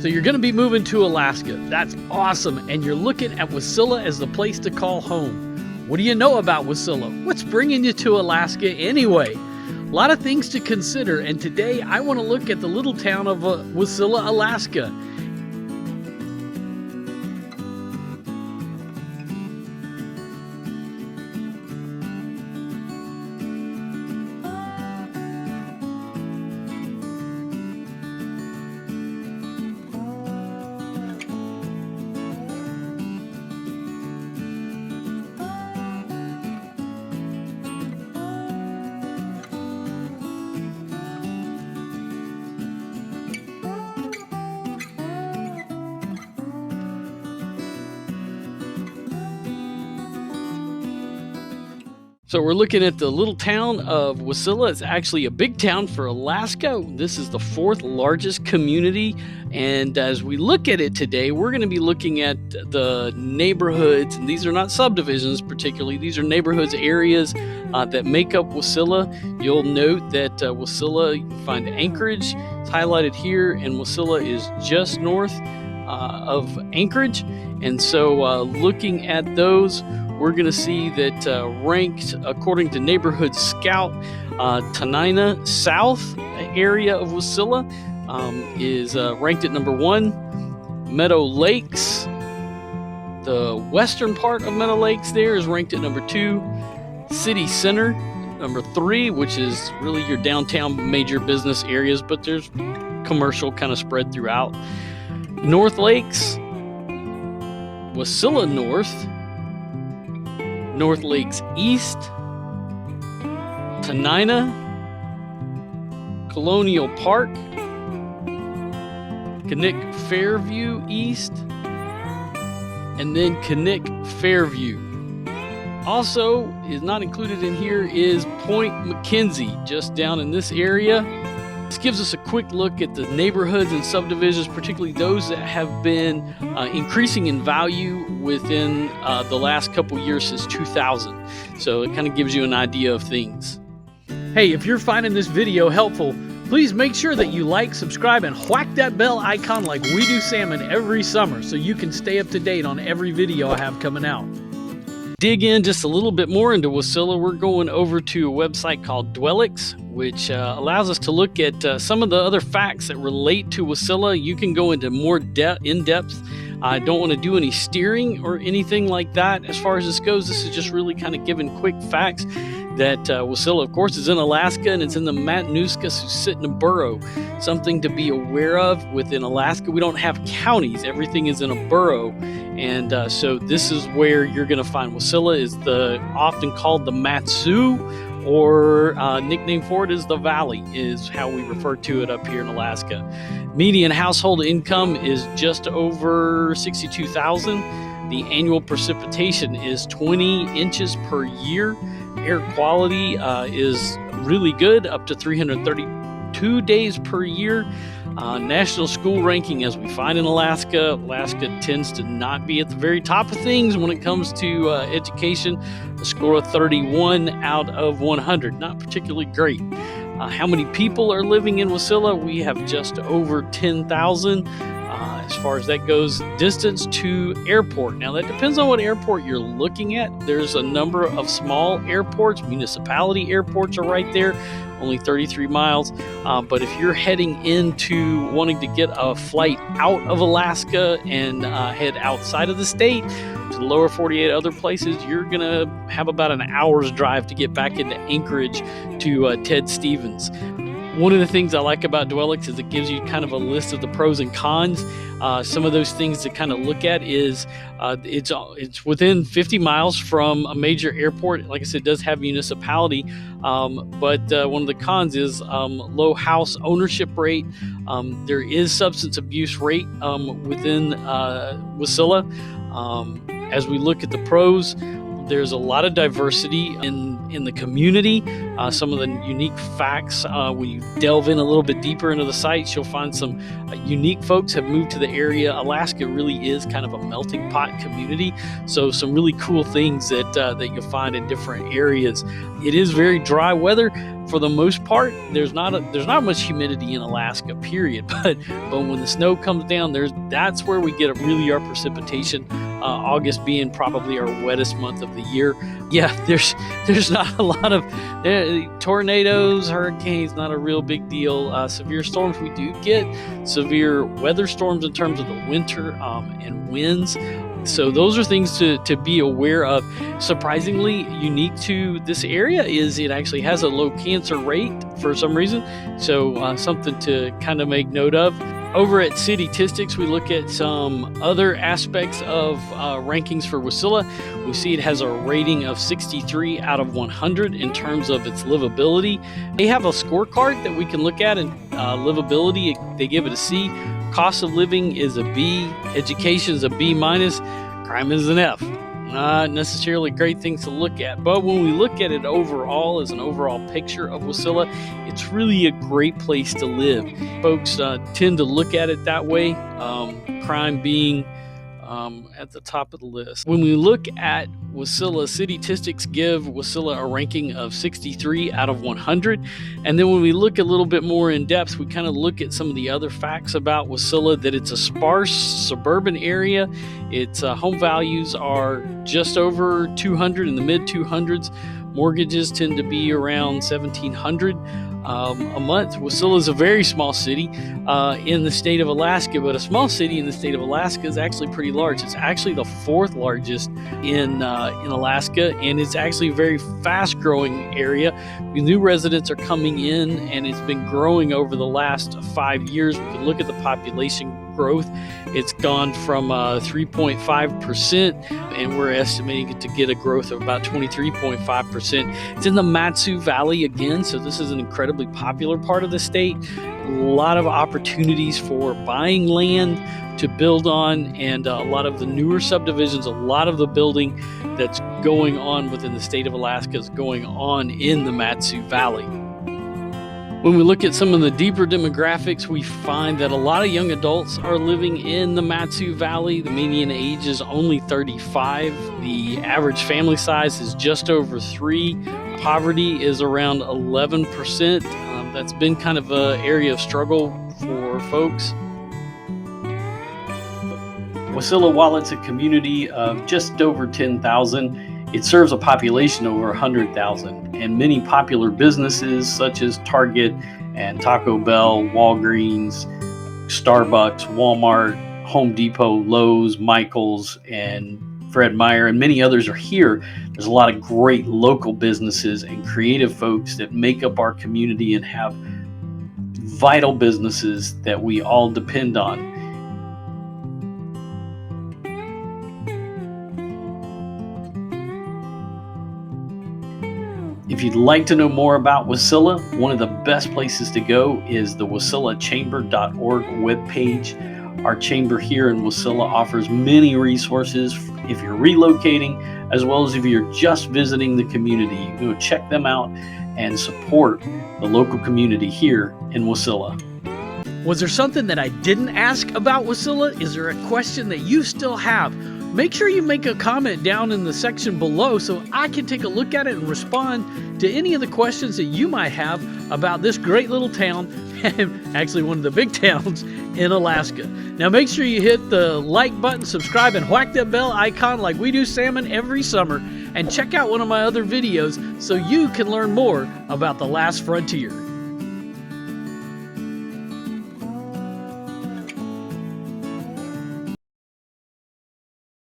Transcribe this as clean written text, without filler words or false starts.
So you're going to be moving to Alaska. That's awesome. And you're looking at Wasilla as the place to call home. What do you know about Wasilla? What's bringing you to Alaska anyway? A lot of things to consider. And today I want to look at the little town of Wasilla, Alaska. So we're looking at the little town of Wasilla. It's actually a big town for Alaska. This is the 4th largest community. And as we look at it today, we're going to be looking at the neighborhoods. And these are not subdivisions particularly. These are neighborhoods, areas that make up Wasilla. You'll note that Wasilla, you can find Anchorage. It's highlighted here. And Wasilla is just north of Anchorage. And so looking at those, we're going to see that ranked according to Neighborhood Scout, Tenina South area of Wasilla is ranked at number 1. Meadow Lakes, the western part of Meadow Lakes there, is ranked at number 2. City Center, number 3, which is really your downtown major business areas, but there's commercial kind of spread throughout. North Lakes, Wasilla North, North Lakes East, Tenina, Colonial Park, Knik Fairview East, and then Knik Fairview. Also is not included in here is Point McKenzie, just down in this area. This gives us a quick look at the neighborhoods and subdivisions, particularly those that have been increasing in value within the last couple years since 2000. So it kind of gives you an idea of things. Hey, if you're finding this video helpful, please make sure that you like, subscribe, and whack that bell icon like we do salmon every summer so you can stay up to date on every video I have coming out. Dig in just a little bit more into Wasilla. We're going over to a website called Dwellix, which allows us to look at some of the other facts that relate to Wasilla. You can go into more in-depth. I don't want to do any steering or anything like that. As far as this goes, this is just really kind of giving quick facts that Wasilla, of course, is in Alaska, and it's in the Matanuska-Susitna borough. Something to be aware of within Alaska, we don't have counties. Everything is in a borough. And so this is where you're going to find Wasilla is often called the Matsu, or nickname for it is the Valley, is how we refer to it up here in Alaska. Median household income is just over $62,000. The annual precipitation is 20 inches per year. Air quality is really good, up to 332 days per year. National school ranking, as we find in Alaska tends to not be at the very top of things when it comes to education. A score of 31 out of 100, not particularly great. How many people are living in Wasilla? We have just over 10,000. As far as that goes, distance to airport. Now that depends on what airport you're looking at. There's a number of small airports. Municipality airports are right there, only 33 miles. But if you're heading into wanting to get a flight out of Alaska and head outside of the state to the lower 48 other places, you're going to have about an hour's drive to get back into Anchorage to Ted Stevens. One of the things I like about Dwellix is it gives you kind of a list of the pros and cons. Some of those things to kind of look at is it's within 50 miles from a major airport. Like I said, it does have municipality, but one of the cons is low house ownership rate. There is substance abuse rate within Wasilla. As we look at the pros, There's a lot of diversity in the community. Some of the unique facts, when you delve in a little bit deeper into the sites, you'll find some unique folks have moved to the area. Alaska really is kind of a melting pot community, so some really cool things that you'll find in different areas. It is very dry weather for the most part. There's not much humidity in Alaska, period. But when the snow comes down, that's where we get our precipitation. August being probably our wettest month of the year. Yeah, there's not a lot of tornadoes, hurricanes, not a real big deal. Severe storms, we do get severe weather storms in terms of the winter and winds. So those are things to be aware of. Surprisingly unique to this area is it actually has a low cancer rate for some reason. So something to kind of make note of. Over at Citytistics, we look at some other aspects of rankings for Wasilla. We see it has a rating of 63 out of 100 in terms of its livability. They have a scorecard that we can look at, and livability, they give it a C. Cost of living is a B. Education is a B minus. Crime is an F. Not necessarily great things to look at, but when we look at it overall as an overall picture of Wasilla, it's really a great place to live. Folks tend to look at it that way, crime being at the top of the list. When we look at Wasilla, Citytistics give Wasilla a ranking of 63 out of 100. And then when we look a little bit more in depth, we kind of look at some of the other facts about Wasilla, that it's a sparse suburban area. Its home values are just over 200, in the mid 200s. Mortgages tend to be around $1,700 a month. Wasilla is a very small city in the state of Alaska, but a small city in the state of Alaska is actually pretty large. It's actually the fourth largest in Alaska, and it's actually a very fast-growing area. New residents are coming in, and it's been growing over the last 5 years. We can look at the population growth. It's gone from 3.5%, and we're estimating it to get a growth of about 23.5%. It's in the Matsu Valley again, so this is an incredibly popular part of the state. A lot of opportunities for buying land to build on, and a lot of the newer subdivisions, a lot of the building that's going on within the state of Alaska is going on in the Matsu Valley. When we look at some of the deeper demographics, we find that a lot of young adults are living in the Matsu Valley. The median age is only 35. The average family size is just over 3. Poverty is around 11%. That's been kind of an area of struggle for folks. Wasilla, while it's a community of just over 10,000, it serves a population over 100,000, and many popular businesses such as Target and Taco Bell, Walgreens, Starbucks, Walmart, Home Depot, Lowe's, Michaels, and Fred Meyer, and many others are here. There's a lot of great local businesses and creative folks that make up our community and have vital businesses that we all depend on. If you'd like to know more about Wasilla, one of the best places to go is the wasillachamber.org webpage. Our chamber here in Wasilla offers many resources if you're relocating, as well as if you're just visiting the community. You can go check them out and support the local community here in Wasilla. Was there something that I didn't ask about Wasilla? Is there a question that you still have? Make sure you make a comment down in the section below so I can take a look at it and respond to any of the questions that you might have about this great little town, and actually one of the big towns in Alaska. Now make sure you hit the like button, subscribe, and whack that bell icon like we do salmon every summer, and check out one of my other videos so you can learn more about the last frontier.